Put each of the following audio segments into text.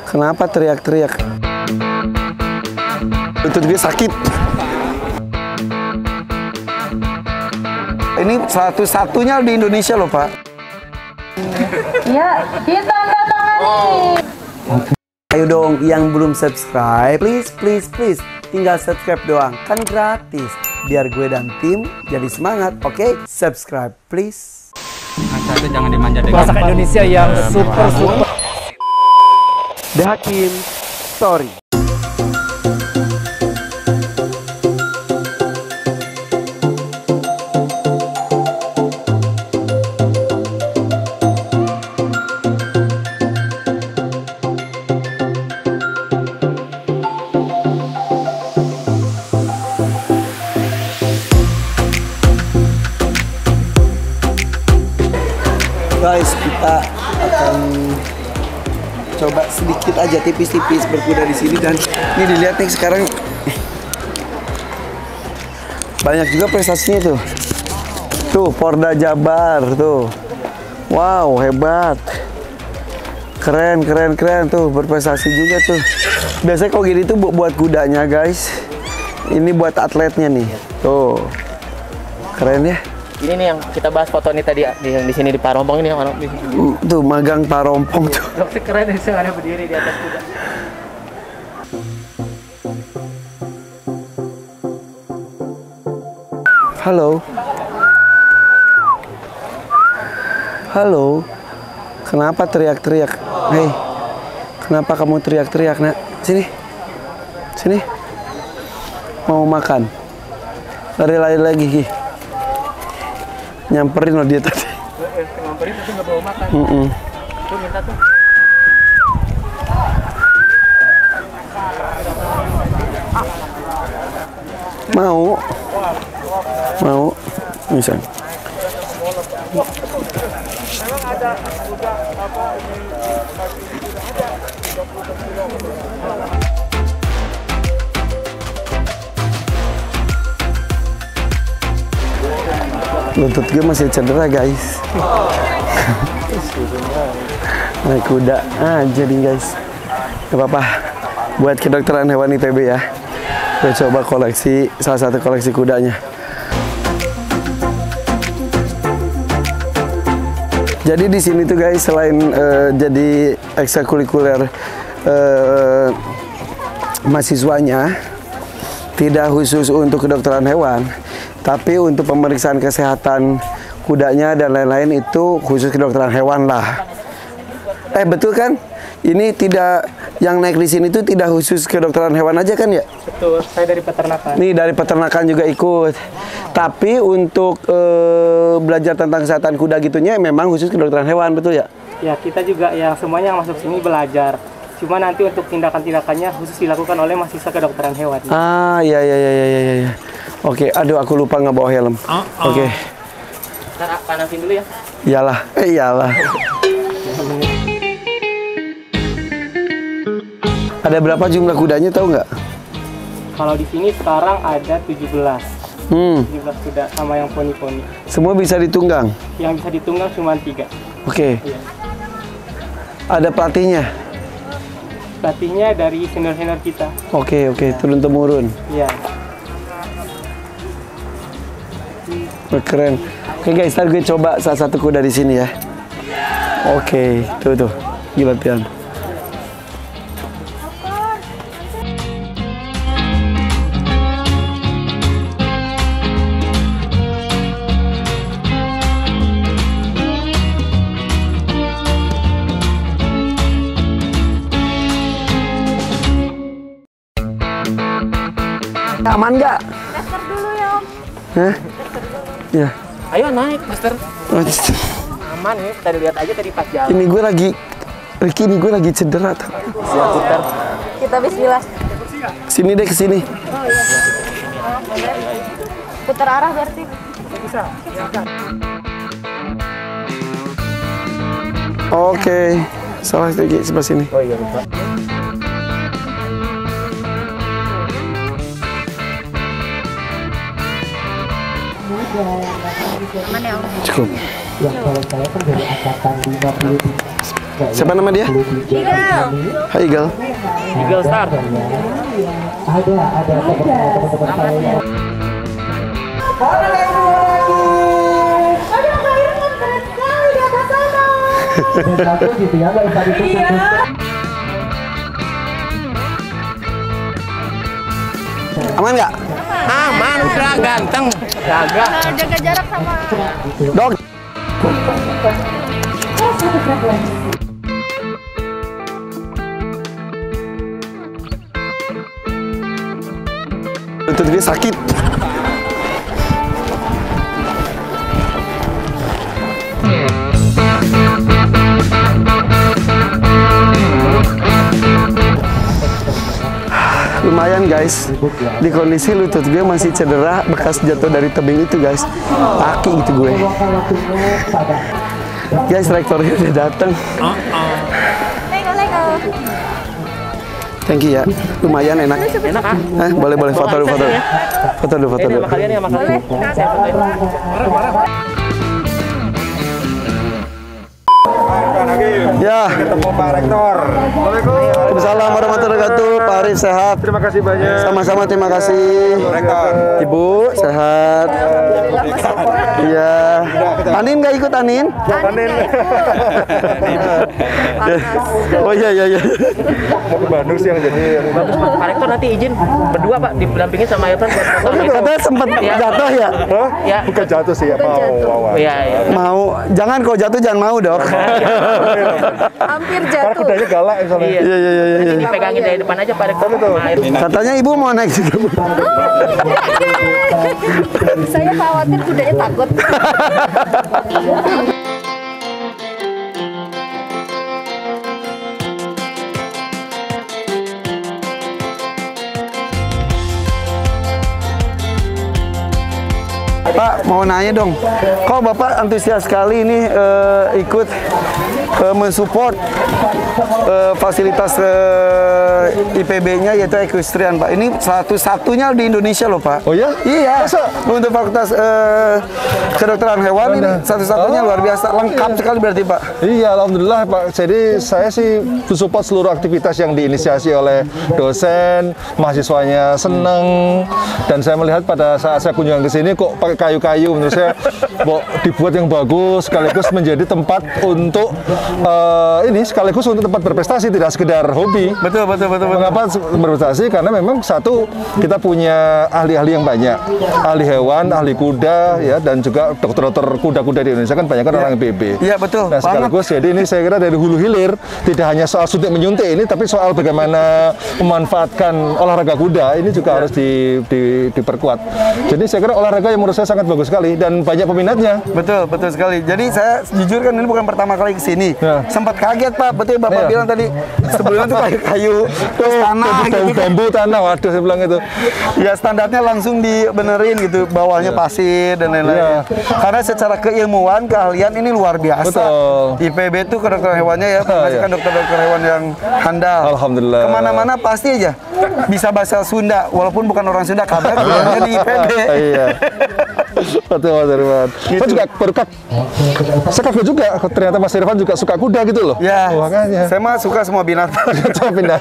Kenapa teriak-teriak? Lutut gue sakit. Ini satu-satunya di Indonesia loh, Pak. Ya, kita tanda tangani. Ayo dong, yang belum subscribe, please, tinggal subscribe doang, kan gratis. Biar gue dan tim jadi semangat, oke? Subscribe, please. Itu jangan dimanja dengan masakan Indonesia yang super. The Hakim Story. Guys, kita akan coba sedikit aja tipis-tipis berkuda di sini, dan ini dilihat nih sekarang banyak juga prestasinya tuh. Tuh Porda Jabar tuh. Wow, hebat. Keren tuh, berprestasi juga tuh. Biasanya kalau gini tuh buat kudanya, guys. Ini buat atletnya nih. Tuh. Keren ya. Ini nih yang kita bahas foto nih tadi di sini di Parompong ini yang orang tuh magang Parompong tuh. Dokter keren sih, ada berdiri di atas kuda. Halo. Halo. Kenapa teriak-teriak? Hei. Kenapa kamu teriak-teriak, Nak? Sini. Sini. Mau makan. Lari-lari lagi, Ki. Nyamperin loh dia tadi. Nyamperin tapi nggak bawa makan. Tuh minta tuh. Mau. Misal. Lutut gue masih cedera, guys. Naik kuda aja nih, guys. Gak apa-apa. Buat kedokteran hewan ITB ya. Gue coba koleksi, salah satu koleksi kudanya. Jadi di sini tuh, guys, selain jadi ekstrakurikuler mahasiswanya, tidak khusus untuk kedokteran hewan, tapi untuk pemeriksaan kesehatan kudanya dan lain-lain itu khusus kedokteran hewan lah. Betul kan? Ini tidak, yang naik di sini tuh tidak khusus kedokteran hewan aja kan ya? Betul, saya dari peternakan. Nih dari peternakan juga ikut. Tapi untuk belajar tentang kesehatan kuda gitunya memang khusus kedokteran hewan, betul ya? Ya, kita juga yang semuanya yang masuk sini belajar. Cuma nanti untuk tindakan-tindakannya khusus dilakukan oleh mahasiswa kedokteran hewan. Ah, iya. Oke, aduh aku lupa nggak bawa helm. Oke. Ntar panasin dulu ya. Iyalah. Ada berapa jumlah kudanya, tahu nggak? Kalau di sini sekarang ada 17. 17 kuda sama yang poni-poni. Semua bisa ditunggang? Yang bisa ditunggang cuma 3. Oke. Iya. Ada pelatihnya? Pelatihnya dari senior-senior kita. Oke, turun-temurun. Iya. Keren. Oke, guys, ntar gue coba salah satu kuda di sini ya. Oke, tuh. Gila latihan. Aman nggak? Tester dulu ya, Om. Hah? Ya. Ayo naik, Mister. Oh, Aman ya, kita lihat aja tadi pas jalan. ini gue lagi cedera. Siap, putar. Kita bismillah. Sini deh, ke sini. Oh iya. Putar arah berarti. Bisa. Oke. Salah lagi sebelah sini. Oh iya, lupa. Aman ya, Om? Cukup. Yang kalau saya kan dari angkatan 50. Siapa nama dia? Igal. Hai Igal. Eagle Star. Aman nggak? Aman, udah ganteng. Jaga. Jaga jarak sama. Dok. Lutut gue sakit. Lumayan guys, di kondisi lutut gue masih cedera bekas jatuh dari tebing itu guys, kaki gitu gue. Guys, rektornya udah datang. Lego. Thank you ya, lumayan enak. Enak ah. Hah, boleh foto dulu, foto dulu. Foto dulu, foto Ini dulu. sama kalian ya, sama kalian. Saya fotoin. Ya, Ketemu Pak Rektor. Waalaikumsalam warahmatullahi wabarakatuh. Pak Arif sehat. Terima kasih banyak. Sama-sama, terima kasih. Rektor. Ibu sehat. Iya. Anin nggak ikut Anin? Anin. Oh iya. Mau ke Bandung sih yang jadi. Bagus Pak. Pak Rektor nanti izin berdua Pak didampingin sama Irfan buat foto. Katanya sempat jatuh ya? Hah? Ya. Bukan jatuh sih ya, mau. Iya, iya. Mau, jangan kok jatuh jangan mau dok. Hampir Karena jatuh. kudanya galak misalnya. Iya. Iya. Nanti dipegangin dari depan aja Pak Rektor. Sama Irfan. Katanya ibu mau naik juga Bu. Saya khawatir kudanya takut. Pak, mau nanya dong, kok Bapak antusias sekali ini ikut mensupport fasilitas IPB-nya yaitu equestrian, Pak. Ini satu-satunya di Indonesia loh, Pak. Oh ya? Iya. Untuk fakultas kedokteran hewan ini satu-satunya luar biasa, lengkap sekali berarti, Pak. Iya, alhamdulillah Pak. Jadi saya sih mensupport seluruh aktivitas yang diinisiasi oleh dosen, mahasiswanya seneng, dan saya melihat pada saat saya kunjungan ke sini kok pakai kayu-kayu, menurut saya dibuat yang bagus, sekaligus menjadi tempat untuk ini sekaligus untuk tempat berprestasi, tidak sekedar hobi. Betul. Mengapa berprestasi? Karena memang satu kita punya ahli-ahli yang banyak, ahli hewan, ahli kuda, ya, dan juga dokter-dokter kuda-kuda di Indonesia kan banyak kan orang PB. Iya, betul. Nah sekaligus jadi ini saya kira dari hulu hilir tidak hanya soal suntik menyuntik ini, tapi soal bagaimana memanfaatkan olahraga kuda ini juga harus diperkuat. Jadi saya kira olahraga yang menurut saya sangat bagus sekali dan banyak peminatnya. Betul sekali. Jadi saya jujur kan ini bukan pertama kali kesini. Ya. Sempat kaget Pak, betul Bapak Iya. bilang tadi sebelumnya tuh kayu terus tanah gitu. Bambu tanah, waduh saya bilang itu. Ya standarnya langsung dibenerin gitu, bawahnya pasir dan lain-lain. Iya. Karena secara keilmuan, keahlian ini luar biasa. Betul. IPB itu kedokteran hewannya ya, menghasilkan Iya. dokter-dokter hewan yang handal. Alhamdulillah. Kemana-mana pasti aja bisa bahasa Sunda, walaupun bukan orang Sunda, kabar bilangnya di IPB. Iya. Betul, Mas Irfan. Saya juga berkat. Saya kaget juga, ternyata Mas Irfan juga suka kuda gitu loh. Ya, Makanya. saya mah suka semua binatang. Coba pindah.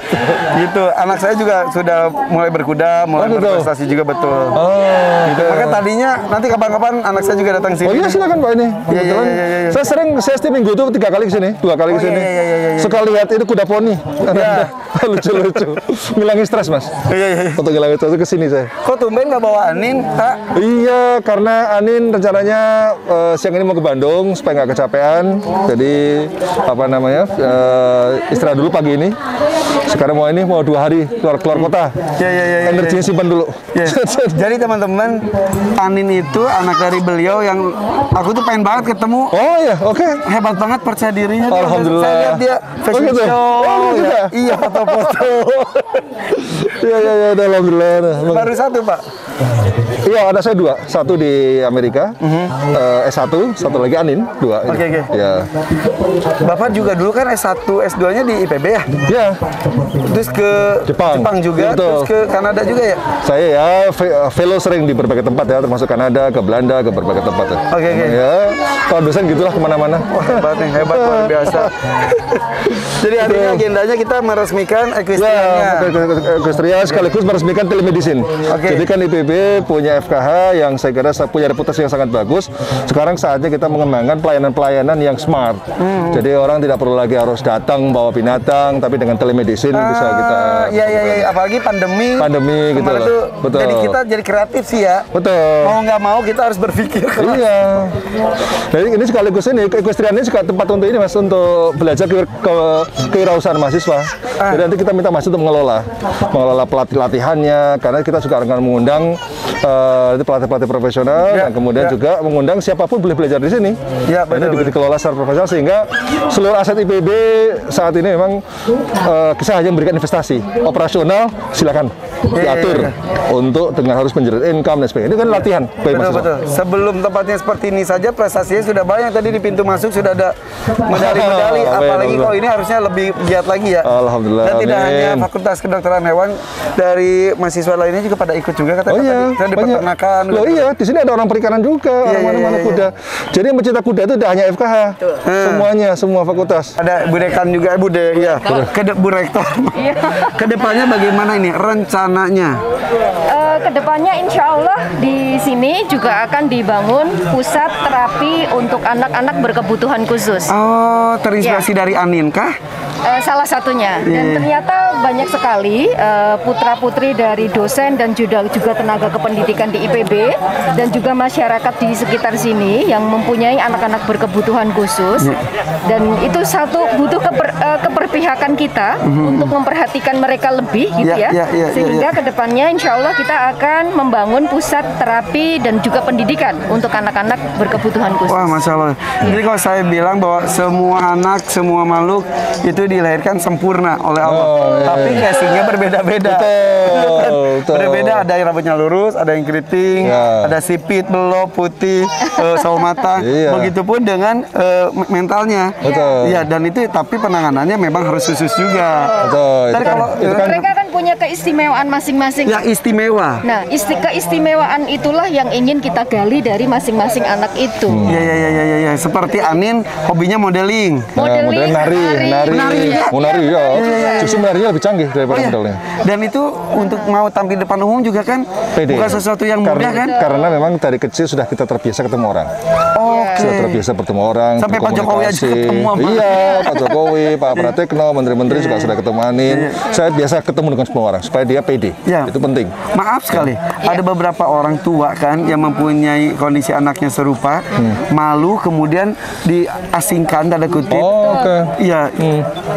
Gitu, anak saya juga sudah mulai berkuda, mulai gitu. berprestasi juga betul. Oh, Gitu. Maka tadinya nanti kapan-kapan anak saya juga datang sini. Oh iya silakan Pak ini. Kebetulan iya. saya setiap minggu itu 3 kali kesini, 2 kali kesini. iya. Suka lihat itu kuda poni. Iya. Lucu-lucu. Ngilangin stres Mas. Iya. Untuk ngilangin stres kesini saya. Kok tumben nggak bawa Anin, Pak? Iya, karena Anin rencananya siang ini mau ke Bandung supaya nggak kecapean. Jadi apa namanya istirahat dulu pagi ini. Sekarang mau 2 hari keluar kota. Iya. Energinya simpan dulu. Ya. Jadi teman-teman, Anin itu anak dari beliau yang aku tuh pengen banget ketemu. Oh ya, oke. Hebat banget percaya dirinya. Dia. Alhamdulillah. Saya lihat dia fashion gitu? show. Oh, gitu ya? Iya, foto-foto. Iya, alhamdulillah. Baru satu, Pak. Iya, ada saya 2. Satu di Amerika, S1, satu lagi Anin, 2. Oke. Ya. Bapak juga dulu kan S1, S2-nya di IPB ya? Ya, Terus ke Jepang. juga, Iya, betul. terus ke Kanada juga ya? saya ya fellow sering di berbagai tempat ya, termasuk Kanada, ke Belanda, ke berbagai tempat ya. Oke. Ya, kalau dosen gitulah kemana-mana. Wah, hebat nih, hebat luar biasa. Jadi hari ini agendanya kita meresmikan equestriannya. Equestrian sekaligus meresmikan telemedicine. Oke. Jadi kan IPB punya FKH yang saya kira punya reputasi yang sangat bagus. Sekarang saatnya kita mengembangkan pelayanan-pelayanan yang smart. Jadi orang tidak perlu lagi harus datang bawa binatang, tapi dengan telemedicine bisa kita. Iya. Apalagi pandemi. Gitu kemarin loh. tuh, Betul. jadi kita jadi kreatif sih ya. Betul. Mau nggak mau kita harus berpikir keras. Iya. Jadi ini sekaligus ini equestrian ini juga tempat untuk ini Mas, untuk belajar kewirausahaan mahasiswa. Jadi nanti kita minta mahasiswa untuk mengelola latihannya, karena kita juga akan mengundang pelatih-pelatih profesional dan kemudian juga mengundang siapapun boleh belajar di sini. Ya, Ini betul. dikelola secara profesional sehingga seluruh aset IPB saat ini memang kita hanya memberikan investasi. Operasional silakan diatur untuk dengan harus menjerit income dan sebagainya. Ini kan latihan bagi mahasiswa. Betul. Sebelum tempatnya seperti ini saja prestasinya sudah banyak, tadi di pintu masuk sudah ada medali-medali, apalagi kalau ini harusnya lebih giat lagi ya. Alhamdulillah. Dan tidak Amin. hanya Fakultas Kedokteran Hewan, dari mahasiswa lainnya juga pada ikut juga katanya. Oh iya, tadi di peternakan. Loh iya, di sini ada orang perikanan juga, orang mana-mana kuda. Jadi yang mencetak kuda itu tidak hanya FKH, semuanya, semua fakultas. Ada Bu Dekan juga, Bu Rektor. Kedepannya bagaimana ini rencananya? Kedepannya insya Allah di sini juga akan dibangun pusat terapi untuk anak-anak berkebutuhan khusus. Oh, terinspirasi dari Anin kah? Salah satunya. Dan ternyata banyak sekali putra-putri dari dosen dan juga tenaga kependidikan di IPB dan juga masyarakat di sekitar sini yang mempunyai anak-anak berkebutuhan khusus. Dan itu satu butuh keberpihakan kita untuk memperhatikan mereka lebih gitu ya. Sehingga kedepannya insya Allah kita akan membangun pusat terapi dan juga pendidikan untuk anak-anak berkebutuhan khusus. Wah, Masya Allah. Jadi kalau saya bilang bahwa semua anak, semua makhluk itu dilahirkan sempurna oleh Allah. Tapi casingnya berbeda-beda. Betul. Berbeda, ada yang rambutnya lurus, ada yang keriting, ada sipit, belok, putih, sawo matang. Begitupun dengan mentalnya. Betul. Iya, dan itu tapi penanganannya memang harus khusus juga. Betul. Dan kalau Mereka kan punya keistimewaan masing-masing. yang istimewa. Nah, keistimewaan itulah yang ingin kita gali dari masing-masing anak itu. Iya. Seperti Anin, hobinya modeling. Modeling, nari. Menari ya. Justru menarinya lebih canggih daripada modelnya. Dan itu untuk mau tampil depan umum juga kan Pede. bukan sesuatu yang mudah kan? Karena memang dari kecil sudah kita terbiasa ketemu orang. Sudah terbiasa bertemu orang. Sampai Pak Jokowi aja berkomunikasi. ketemu sama. Iya, Pak Jokowi, Pak Pratikno, menteri-menteri juga sudah ketemu Anin. Saya biasa ketemu dengan semua orang supaya dia pede. Itu penting. Maaf sekali, ada beberapa orang tua kan yang mempunyai kondisi anaknya serupa, malu kemudian diasingkan tanda kutip. Iya.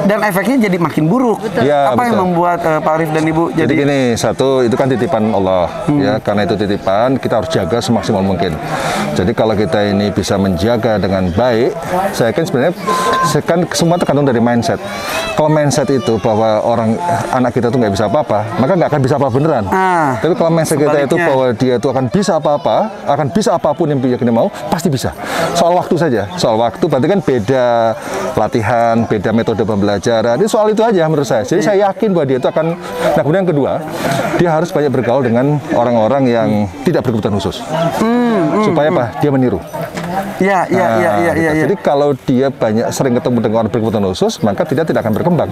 Dan efeknya jadi makin buruk. Ya, Apa yang membuat Pak Arif dan Ibu jadi gini, satu itu kan titipan Allah ya, karena itu titipan kita harus jaga semaksimal mungkin. Jadi kalau kita ini bisa menjaga dengan baik, saya yakin sebenarnya kan semua tergantung dari mindset. Kalau mindset itu bahwa anak kita tuh nggak bisa apa-apa, maka nggak akan bisa apa beneran. Tapi kalau mindset kita itu bahwa dia itu akan bisa apa-apa, akan bisa apapun yang dia mau, pasti bisa. Soal waktu saja. Soal waktu berarti kan beda latihan, beda metode pembelajaran. Ini soal itu aja menurut saya. Jadi saya yakin bahwa dia itu akan. Nah kemudian yang kedua, dia harus banyak bergaul dengan orang-orang yang tidak berkebutuhan khusus. Supaya apa? Dia meniru. Iya. Jadi kalau dia sering ketemu dengan orang berkebutuhan khusus, maka dia tidak akan berkembang.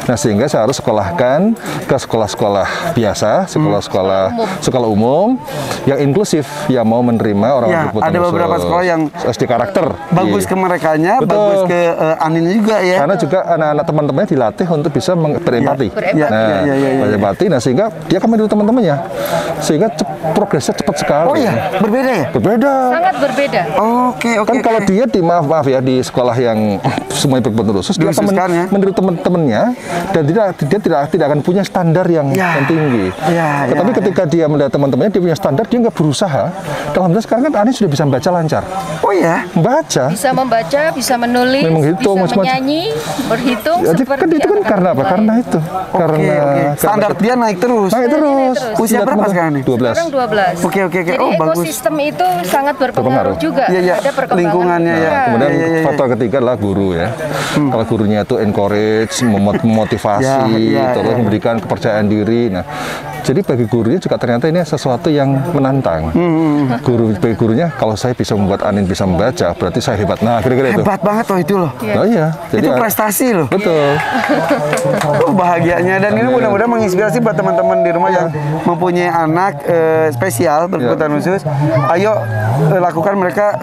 Nah sehingga saya harus sekolahkan ke sekolah-sekolah biasa, sekolah umum yang inklusif, yang mau menerima orang berkebutuhan khusus. Ada beberapa sekolah yang SD karakter. Bagus ke merekanya, bagus ke Anin juga ya. Karena juga anak-anak teman-temannya dilatih untuk bisa berempati. Berempati. Nah sehingga dia akan meniru teman-temannya. Sehingga progresnya cepat sekali. Oh iya, berbeda ya? Berbeda. Sangat berbeda. Oke. Kan kalau dia maaf ya di sekolah yang semuanya berkebutuhan khusus, dia akan meniru teman-temannya dan dia tidak akan punya standar yang tinggi. Tetapi ketika dia melihat teman-temannya dia punya standar, dia nggak berusaha. Alhamdulillah sekarang kan Anin sudah bisa membaca lancar. Oh ya? Baca. Bisa membaca, bisa menulis, menghitung, bisa menyanyi, berhitung. Jadi kan itu kan karena apa? Karena itu. Karena standar dia naik terus. Usia berapa sekarang nih? 12. Sekarang 12. Oke. Jadi Oh, bagus. ekosistem itu sangat berpengaruh juga. Ada perkembangan. lingkungannya ya. Kemudian Iya, iya, iya. faktor ketiga adalah guru ya. Kalau gurunya itu encourage, memotivasi, terus memberikan kepercayaan diri. Nah, jadi bagi gurunya juga ternyata ini sesuatu yang menantang. Bagi gurunya, kalau saya bisa membuat Anin bisa membaca, berarti saya hebat. Nah, kira-kira itu. Hebat banget loh itu loh. Oh iya, Itu prestasi loh. betul. Bahagianya, dan ini mudah-mudahan menginspirasi buat teman-teman di rumah yang mempunyai anak spesial berkebutuhan khusus. Ayo lakukan mereka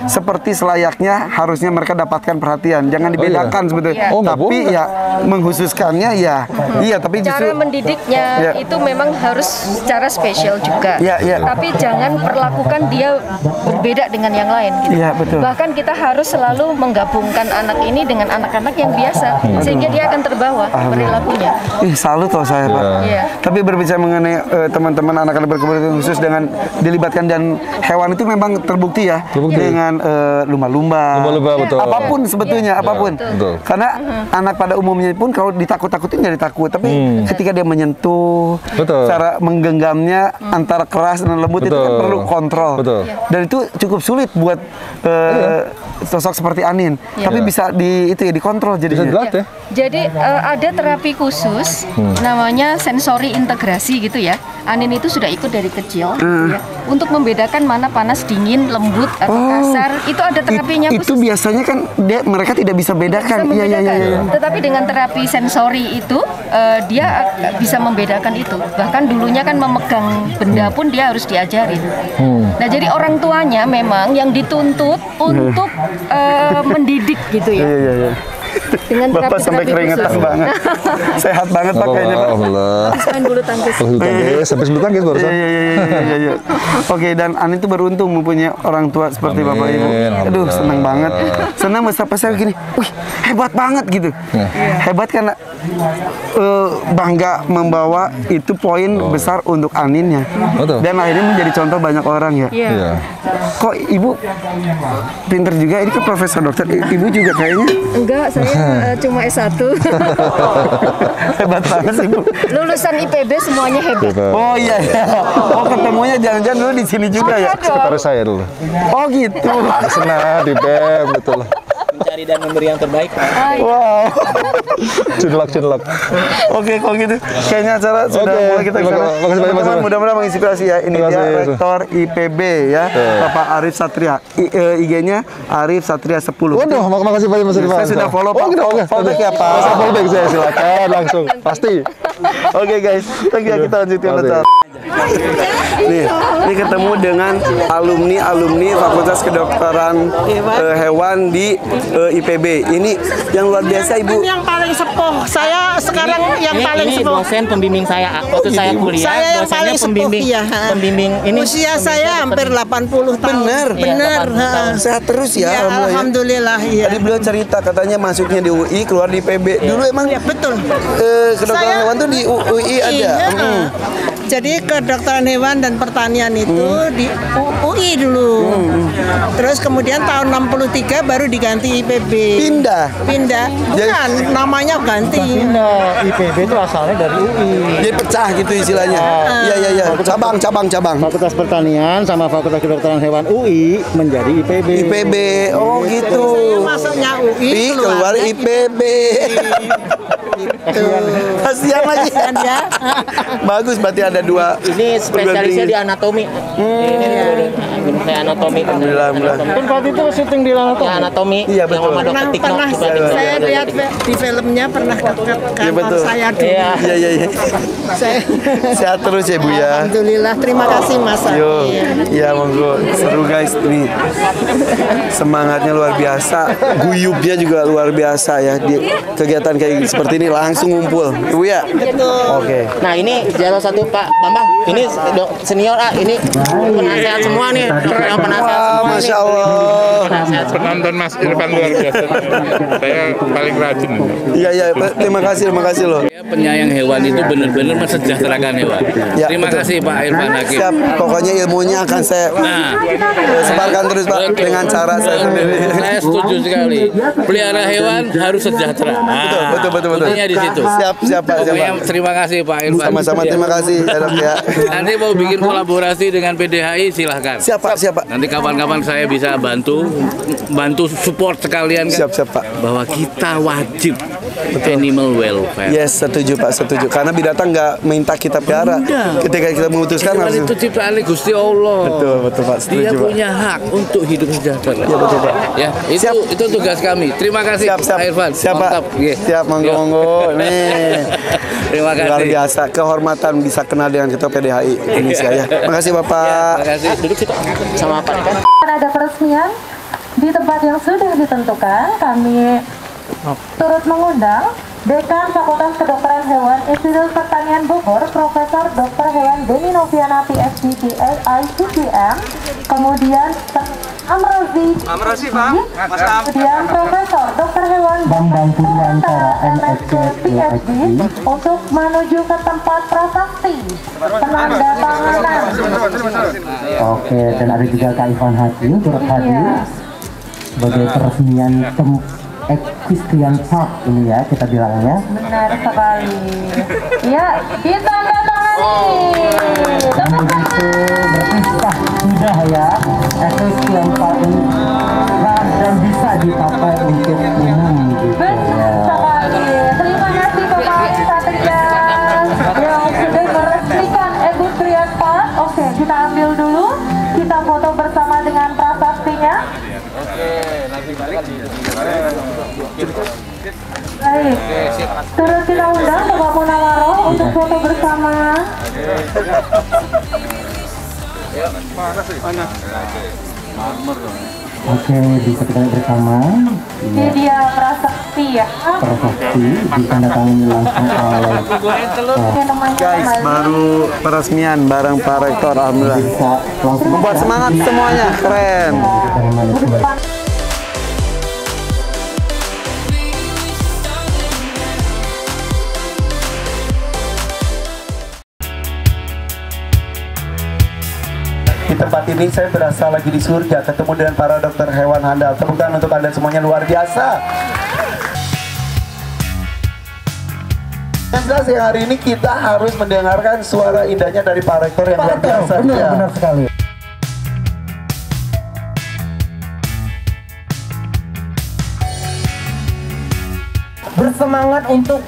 seperti selayaknya harusnya mereka dapatkan perhatian. Jangan dibedakan sebetulnya. Oh, nggak tapi boleh. ya mengkhususkannya ya. Iya, tapi justru Cara mendidiknya itu memang harus secara spesial juga. Iya, iya. Tapi jangan perlakukan dia berbeda dengan yang lain. Gitu. Iya, betul. Bahkan kita harus selalu menggabungkan anak ini dengan anak-anak yang biasa, sehingga dia akan terbawa perilakunya. salut loh saya Pak. Iya. Tapi berbicara mengenai teman-teman anak-anak berkebutuhan khusus dengan dilibatkan dan hewan itu memang terbukti ya dengan lumba-lumba. Lumba-lumba, betul. Apapun sebetulnya, apapun. betul. Karena anak pada umumnya pun kalau ditakut-takutin jadi takut, tapi ketika dia menyentuh, Betul. cara menggenggamnya antara keras dan lembut itu kan Betul. perlu kontrol. Betul. Dan itu cukup sulit buat sosok seperti Anin. Tapi bisa dikontrol Bisa jadinya. dilatih. Jadi ada terapi khusus namanya sensori integrasi gitu ya. Anin itu sudah ikut dari kecil ya, untuk membedakan mana panas, dingin, lembut atau kasar. Itu ada terapinya Itu khusus. biasanya kan mereka tidak bisa bedakan. Bisa Iya. membedakan. Tetapi dengan terapi sensori itu dia bisa membedakan itu. Bahkan dulunya kan memegang benda pun dia harus diajarin. Nah, jadi orang tuanya memang yang dituntut untuk mendidik gitu ya. Iya. Dengan Bapak sampai terapi-terapi keringetan khusus. banget. Sehat banget Pak kayaknya Pak. Alhamdulillah. Habis main bulu tangkis. Bulu tangkis, habis bulu tangkis barusan. Iya. Oke, dan Anin itu beruntung mempunyai orang tua seperti Amin, Bapak Ibu. Aduh, alhamdulillah. senang banget. Senang betapa saya gini, wih, hebat banget gitu. Hebat karena bangga membawa itu poin besar untuk Aninnya. Betul. Dan akhirnya menjadi contoh banyak orang ya. Iya. Iya. Kok Ibu pinter juga, ini kan profesor dokter. Ibu juga kayaknya Enggak, saya cuma S1. hebat banget sih Bu. Lulusan IPB semuanya hebat. Oh iya. Oh ketemunya jangan-jangan dulu di sini juga ya. Sekretaris saya dulu. Oh gitu. Senang di BEM, betul. Mencari dan memberi yang terbaik. Wow. Cinlok. Oke, kalau gitu kayaknya acara sudah Oke, mulai kita terima kesana. kasih banyak, Teman-teman, Mas. mudah-mudahan menginspirasi ya. Ini Terima dia kasih. Rektor IPB ya, Bapak Arif Satria. IG-nya Arif Satria 10. Waduh, makasih banyak Mas Irfan. Saya sudah follow, Pak. Oh, gitu, oke. Follow back ya, Pak. Saya follow back saya, silakan langsung. Pasti. Oke guys, thank you, kita lanjutin Terima kasih. acara. Nih, ini ketemu dengan alumni Fakultas Kedokteran Hewan di IPB. Ini yang luar biasa Ibu. Yang paling sepuh. Saya sekarang yang paling Ini sepuh. dosen pembimbing saya waktu saya kuliah. Saya yang dosennya paling sepuh, pembimbing. iya. Pembimbing ini. Usia saya hampir 80 tahun. Bener. Bener. Iya, 80 tahun. Sehat terus ya, Ya, alhamdulillah. Iya. Tadi beliau cerita katanya masuknya di UI, keluar di IPB. Dulu emang Ya, betul. kedokteran Saya- hewan tuh di UI ada. Iya. Jadi kedokteran hewan dan pertanian itu di UI dulu. Terus kemudian tahun 63 baru diganti IPB. Pindah. Bukan, namanya ganti. IPB itu asalnya dari UI. Jadi pecah gitu istilahnya. Iya. Cabang. Fakultas Pertanian sama Fakultas Kedokteran Hewan UI menjadi IPB. IPB. Oh gitu. Saya masuknya UI, Keluar keluarnya IPB. Kasihan lagi. Kasihan ya. Bagus, berarti ada dua. Ini spesialisnya di anatomi. Ini saya anatomi. Alhamdulillah. Kan waktu itu syuting di Lanato. Ya, anatomi. Iya, betul. Yang sama dokter Tikno. Pernah Bukan Tikno. saya lihat di filmnya pernah ke Iya, kantor betul. saya dulu. Iya. Iya. Saya, Sehat terus ya Bu ya. Alhamdulillah, terima kasih Mas. Yo, Iya. iya monggo. Seru guys nih. Semangatnya luar biasa, guyupnya juga luar biasa ya di kegiatan kayak seperti ini langsung ngumpul. Ibu ya? Oke. Nah ini salah satu Pak Bambang. Ini senior ini penasehat semua nih. Yang penasehat Wah, semua Masya nih. Allah. Penasehat semua. Penonton Mas Irfan luar biasa. Saya paling rajin. Iya, terima kasih loh. Penyayang hewan itu benar-benar mensejahterakan hewan. Ya, Terima betul. kasih Pak Irfan Hakim. Siap, pokoknya ilmunya akan saya sebarkan terus Pak betul. dengan cara saya sendiri. Saya setuju sekali. Pelihara hewan harus sejahtera. Betul. Itu Intinya di situ. Siap, Pak. Pokoknya terima kasih Pak Irfan. Sama-sama, terima kasih ya, Dok ya. Nanti mau bikin kolaborasi dengan PDHI silahkan. Siap Pak. Nanti kapan-kapan saya bisa bantu support sekalian kan. Siap Pak. Bahwa kita wajib animal welfare. Yes, setuju Pak, setuju. Karena binatang nggak minta kita pelihara. Ketika kita memutuskan Hewan itu ciptaan Gusti Allah. Betul Pak, setuju Dia Pak. punya hak untuk hidup sejahtera. Ya betul Pak. Ya, itu tugas kami. Terima kasih Siap. Pak Irfan. Siap Pak. Mantap. Siap, monggo. Nih. Terima kasih. Luar biasa, kehormatan bisa kenal dengan Ketua PDHI Indonesia ya. Makasih Bapak. Terima kasih. Duduk situ sama Pak. Ada peresmian di tempat yang sudah ditentukan, kami turut mengundang Dekan Fakultas Kedokteran Hewan Institut Pertanian Bogor, Profesor Dr. Hewan Deni Noviana PhD ICCM, kemudian Amrozi Pak, kemudian Profesor Dr. Hewan Bambang Purwantara MSc PhD untuk menuju ke tempat prasasti penandatanganan. Oke, dan ada juga Kak Ivan Haji turut hadir sebagai peresmian Equestrian Park ini ya kita bilangnya. Benar sekali. Ya, ditandatangani. Begitu berpisah sudah ya Equestrian Park ini dan bisa dipakai untuk umum gitu ya. Terima kasih Bapak Satria yang sudah meresmikan Equestrian Park. Oke, kita ambil dulu. Kita foto bersama dengan prasasti-nya. Baik, terus kita undang Bapak Munawaro untuk foto bersama. Oke, bisa kita lihat bersama. Ini dia prasasti ya. Prasasti ditandatangani langsung oleh Guys, baru peresmian bareng Pak Rektor, alhamdulillah. Membuat semangat semuanya, keren. Di tempat ini saya berasa lagi di surga, ketemu dengan para dokter hewan handal. Tepuk tangan untuk Anda semuanya, luar biasa. Yang jelas yang hari ini kita harus mendengarkan suara indahnya dari Pak Rektor yang luar biasa. Benar sekali. Bersemangat untuk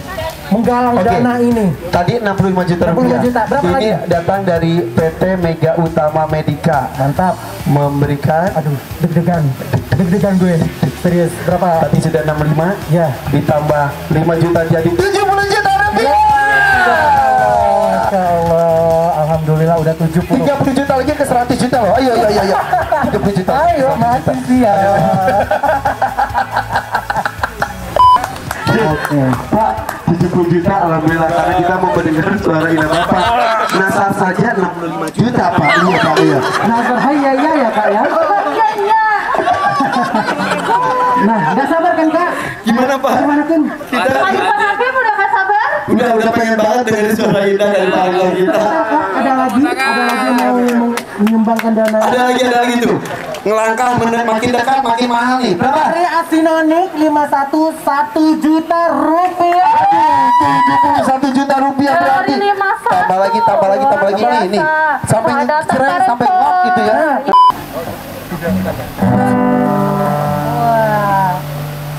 menggalang dana ini. Tadi 65 juta rupiah. Berapa ini lagi? datang dari PT Mega Utama Medika. Mantap. Memberikan, aduh, deg-degan gue. Serius, berapa? Tadi sudah 65. Ya. Ditambah 5 juta jadi 70 juta rupiah. Masya Allah, alhamdulillah udah 70. 30 juta lagi ke 100 juta loh. Ayo. 30 juta. Ayo, masih siap. Oke, Pak, 70 juta alhamdulillah karena kita mau mendengar suara indah Bapak. Nasar saja 65 juta Pak. Iya Pak, iya. Nasar ya Kak ya. Nah, nggak sabar kan Kak? Gimana Pak? Gimana kan? Kita Udah nggak sabar? udah pengen banget dengerin suara indah dari Pak Rektor kita. Ada lagi mau menyumbangkan dana. Ada lagi tuh. Ngelangkah makin dekat makin mahal nih. Berapa? Dari Asinonik 51 1 juta rupiah. 1 juta rupiah berarti. Tambah lagi nih. Sampai keren sampai ngok gitu ya. Wah.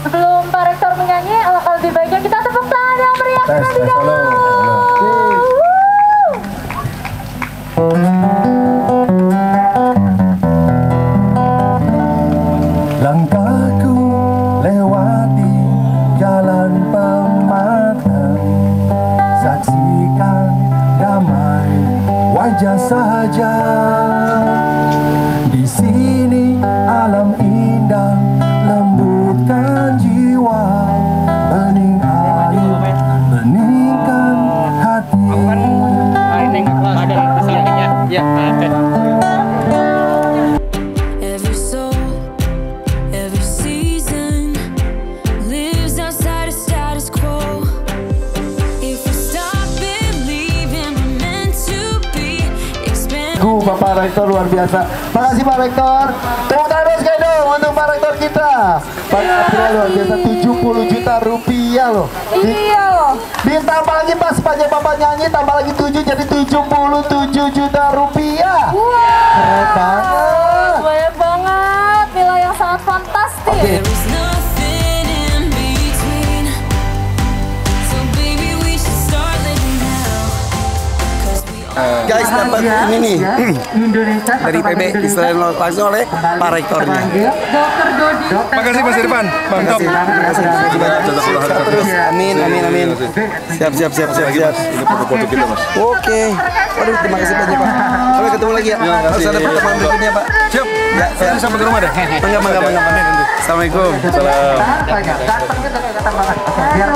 Sebelum Pak Rektor menyanyi, alangkah lebih baiknya kita tepuk tangan yang meriah terlebih dahulu. Langkahku lewati jalan pematang, saksikan damai wajah saja. Di sini alam indah lembutkan jiwa, bening air beningkan hati. Ya, ada. Bapak Rektor luar biasa. Makasih Pak Rektor. Tepuk tangan sekali dong untuk Pak Rektor kita. Pak Rektor luar biasa, 70 juta rupiah loh. Iya loh. Ditambah lagi Pak, sepanjang Bapak nyanyi tambah lagi 7 jadi 77 juta rupiah. Keren banget. Banyak banget, nilai yang sangat fantastis. Guys, dapat ini nih dari IPB diserahin langsung oleh Pak Rektornya. Dokter Dodi. Makasih Mas Irfan. Mantap. Terus, amin. Siap. Ini foto-foto kita Mas. Oke. Waduh, terima kasih banyak Pak. Sampai ketemu lagi ya. Harus ada pertemuan berikutnya Pak. Siap. Ya, saya sampai ke rumah deh. Bangga. Assalamualaikum. Salam. Datang kita banget. Biar